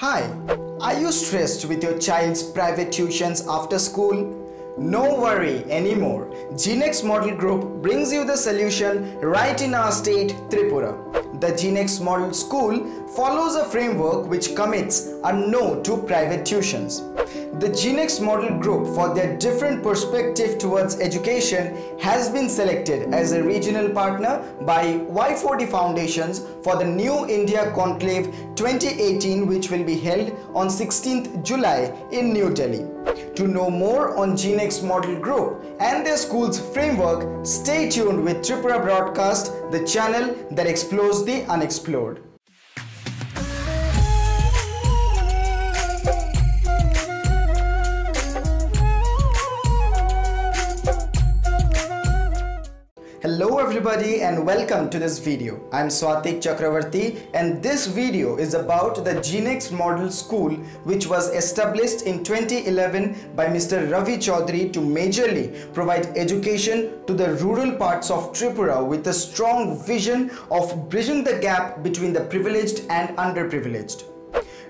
Hi, are you stressed with your child's private tuitions after school? No worry anymore. GNext Model Group brings you the solution right in our state, Tripura. The GNext Model School follows a framework which commits a no to private tuitions. The GNext Model Group, for their different perspective towards education, has been selected as a regional partner by Y40 Foundations for the New India Conclave 2018, which will be held on 16th July in New Delhi. To know more on GNext Model Group and their school's framework, stay tuned with Tripura Broadcast, the channel that explores the unexplored. Hello everybody and welcome to this video. I'm Swattik Chakraborty and this video is about the GNext Model School, which was established in 2011 by Mr. Rabi Chowdhury to majorly provide education to the rural parts of Tripura with a strong vision of bridging the gap between the privileged and underprivileged.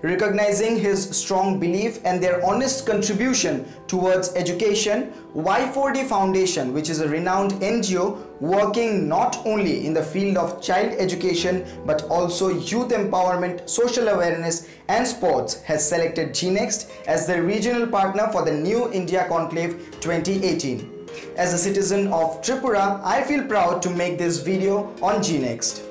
Recognizing his strong belief and their honest contribution towards education, Y40 Foundation, which is a renowned NGO working not only in the field of child education but also youth empowerment, social awareness and sports, has selected GNext as the regional partner for the New India Conclave 2018. As a citizen of Tripura, I feel proud to make this video on GNext.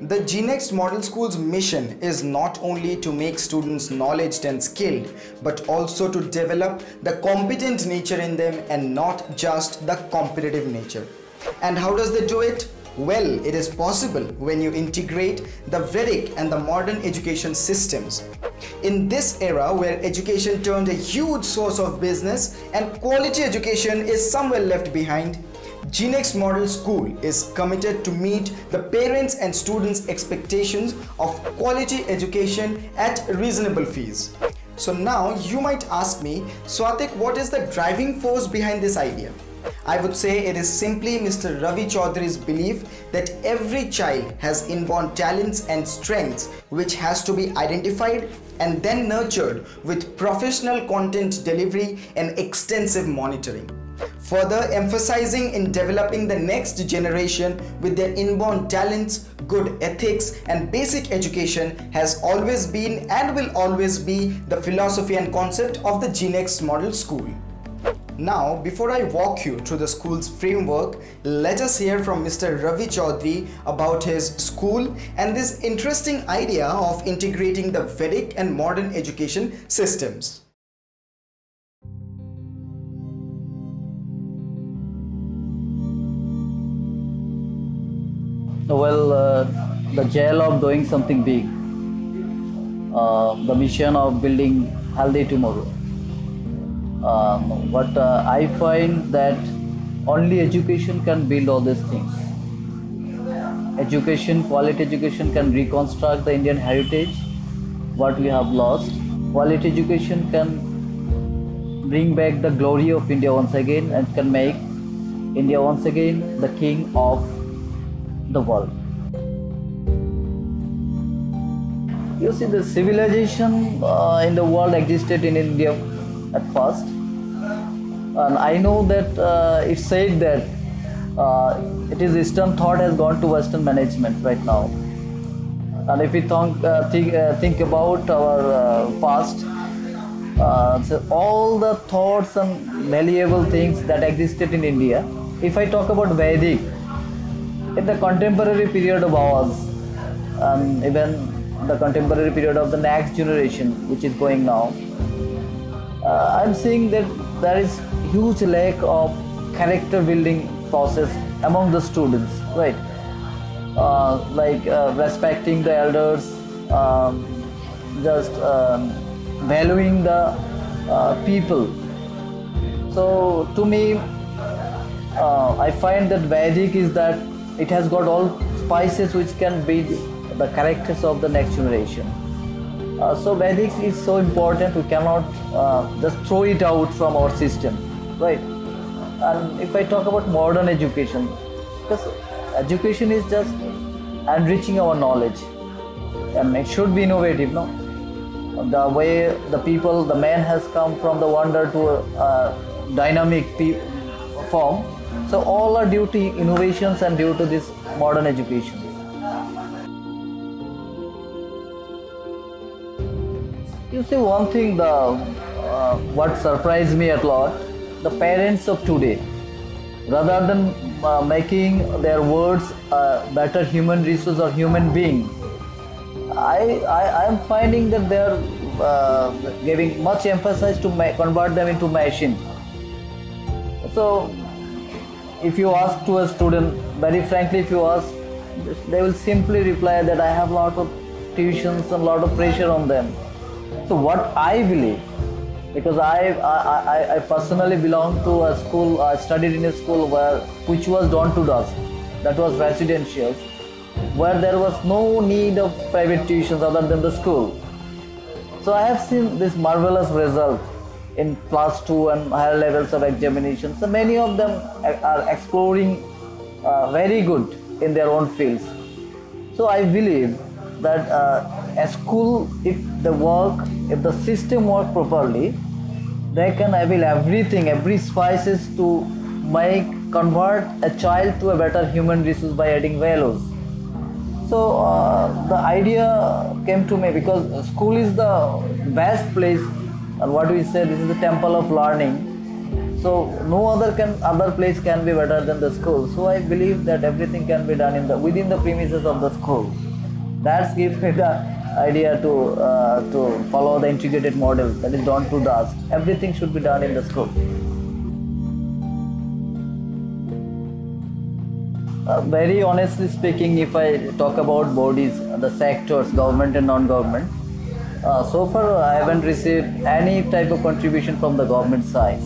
The GNext Model School's mission is not only to make students knowledgeable and skilled, but also to develop the competent nature in them and not just the competitive nature. And how does they do it? Well, it is possible when you integrate the Vedic and the modern education systems. In this era where education turned a huge source of business and quality education is somewhere left behind, GNext Model School is committed to meet the parents' and students' expectations of quality education at reasonable fees. So now you might ask me, Swattik, what is the driving force behind this idea? I would say it is simply Mr. Rabi Chowdhury's belief that every child has inborn talents and strengths which has to be identified and then nurtured with professional content delivery and extensive monitoring. Further emphasizing in developing the next generation with their inborn talents, good ethics and basic education has always been and will always be the philosophy and concept of the GNext Model School. Now, before I walk you through the school's framework, let us hear from Mr. Rabi Chowdhury about his school and this interesting idea of integrating the Vedic and modern education systems. Well, the jail of doing something big, the mission of building healthy tomorrow. But I find that only education can build all these things. Education, quality education can reconstruct the Indian heritage, what we have lost. Quality education can bring back the glory of India once again and can make India once again the king of the world. You see, the civilization in the world existed in India at first, and I know that it's said that it is Eastern thought has gone to Western management right now. And if we think about our past, so all the thoughts and valuable things that existed in India, if I talk about Vedic, in the contemporary period of ours, and even the contemporary period of the next generation which is going now, I'm seeing that there is huge lack of character building process among the students, right? Respecting the elders, valuing the people. So to me, I find that Vedic is that it has got all spices which can be the characters of the next generation. So Vedic is so important, we cannot just throw it out from our system, right? And if I talk about modern education, because education is just enriching our knowledge and it should be innovative, no? the way the man has come from the wonder to a dynamic form. So all are due to innovations and due to this modern education. You see, one thing, what surprised me a lot, the parents of today, rather than making their words a better human resource or human being, I am finding that they are giving much emphasis to convert them into machine. So if you ask to a student, very frankly, if you ask, they will simply reply that I have a lot of tuitions and a lot of pressure on them. So what I believe, because I personally belong to a school, I studied in a school which was dawn to dusk, that was residential, where there was no need of private tuitions other than the school. So I have seen this marvelous result in class 2 and higher levels of examinations. So many of them are exploring very good in their own fields. So I believe that a school, if the system work properly, they can avail everything, every spices to convert a child to a better human resource by adding values. So the idea came to me because school is the best place, and what we say, this is the temple of learning. So no other place can be better than the school. So I believe that everything can be done within the premises of the school. That gives me the idea to follow the integrated model, that is dawn to dusk. Everything should be done in the school. Very honestly speaking, if I talk about bodies, the sectors, government and non-government, so far I haven't received any type of contribution from the government side.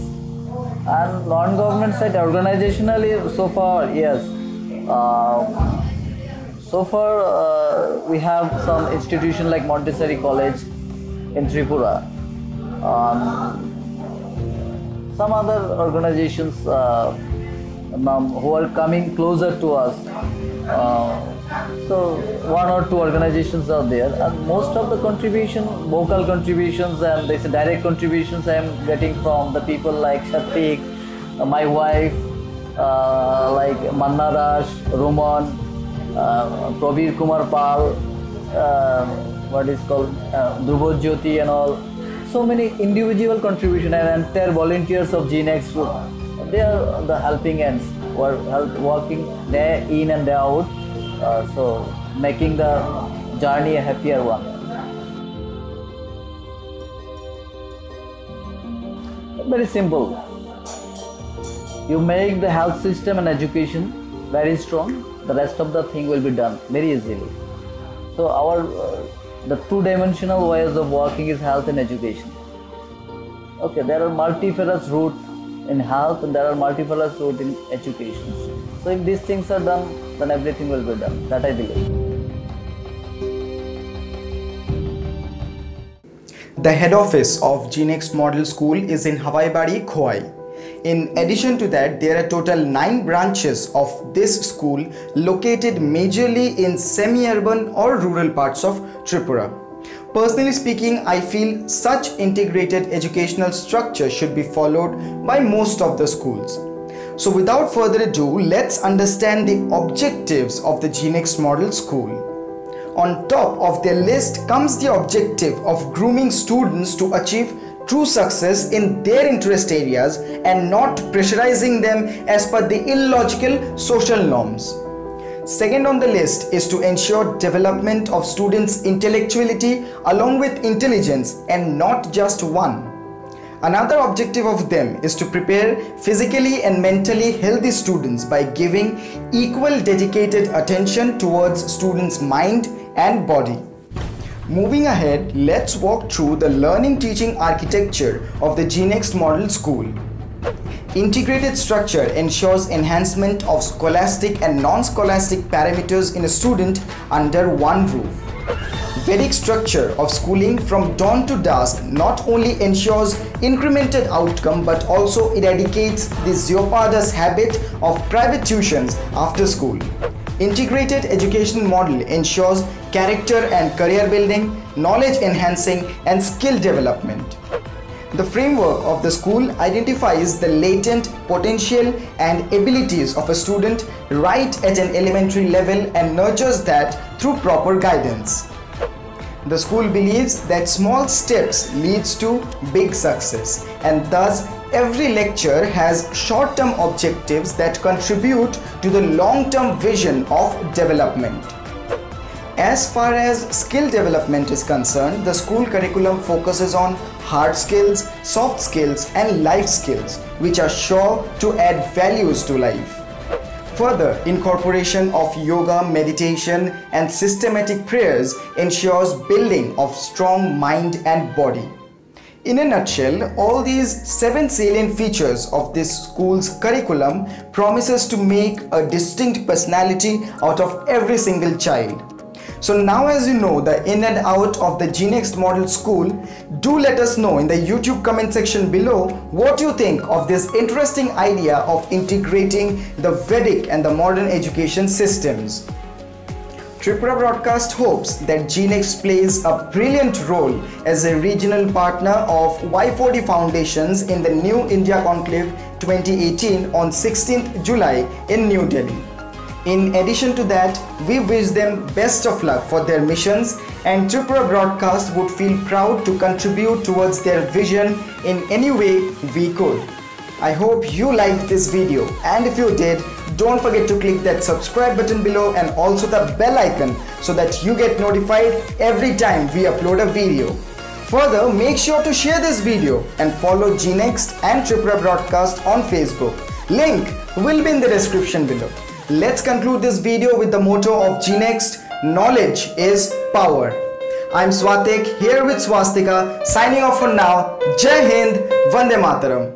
And non-government side, organizationally, so far, yes. So far, we have some institution like Montessori College in Tripura. Some other organizations who are coming closer to us. So one or two organizations are there, and most of the vocal contributions and these direct contributions I am getting from the people like Swattik, my wife, like Manna Dash, Roman, Prabir Kumar Pal, what is called Dhruvo Jyoti and all. So many individual contributions and entire volunteers of GNX group. They are the helping hands who are working day in and day out, so making the journey a happier one. Very simple. You make the health system and education very strong, the rest of the thing will be done very easily. So the two-dimensional ways of working is health and education. Okay, there are multifarious routes in health and there are multifarious routes in education. So if these things are done, then everything will be done. That I believe. The head office of GNX Model School is in Hawaii, Kauai. In addition to that, there are total 9 branches of this school located majorly in semi-urban or rural parts of Tripura. Personally speaking, I feel such integrated educational structure should be followed by most of the schools. So without further ado, let's understand the objectives of the GNX Model School. On top of their list comes the objective of grooming students to achieve true success in their interest areas and not pressurizing them as per the illogical social norms. Second on the list is to ensure development of students' intellectuality along with intelligence and not just one. Another objective of them is to prepare physically and mentally healthy students by giving equal dedicated attention towards students' mind and body. Moving ahead, let's walk through the learning teaching architecture of the GNX Model School. Integrated structure ensures enhancement of scholastic and non-scholastic parameters in a student under one roof. Vedic structure of schooling from dawn to dusk not only ensures incremental outcome but also eradicates the Ziopardas habit of private tuitions after school. Integrated education model ensures character and career building, knowledge enhancing, and skill development. The framework of the school identifies the latent potential and abilities of a student right at an elementary level and nurtures that through proper guidance. The school believes that small steps leads to big success, and thus every lecture has short-term objectives that contribute to the long-term vision of development. As far as skill development is concerned, the school curriculum focuses on hard skills, soft skills, and life skills, which are sure to add values to life. Further, incorporation of yoga, meditation, and systematic prayers ensures building of strong mind and body. In a nutshell, all these 7 salient features of this school's curriculum promises to make a distinct personality out of every single child. So now, as you know the in and out of the GNext Model School, do let us know in the YouTube comment section below what you think of this interesting idea of integrating the Vedic and the modern education systems. Tripura Broadcast hopes that GNext plays a brilliant role as a regional partner of Y40 Foundations in the New India Conclave 2018 on 16th July in New Delhi. In addition to that, we wish them best of luck for their missions, and Tripura Broadcast would feel proud to contribute towards their vision in any way we could. I hope you liked this video, and if you did, don't forget to click that subscribe button below and also the bell icon so that you get notified every time we upload a video. Further, make sure to share this video and follow GNext and Tripura Broadcast on Facebook. Link will be in the description below. Let's conclude this video with the motto of GNext: knowledge is power. I'm Swattik here with Swastika, signing off for now. Jai Hind, Vande Mataram.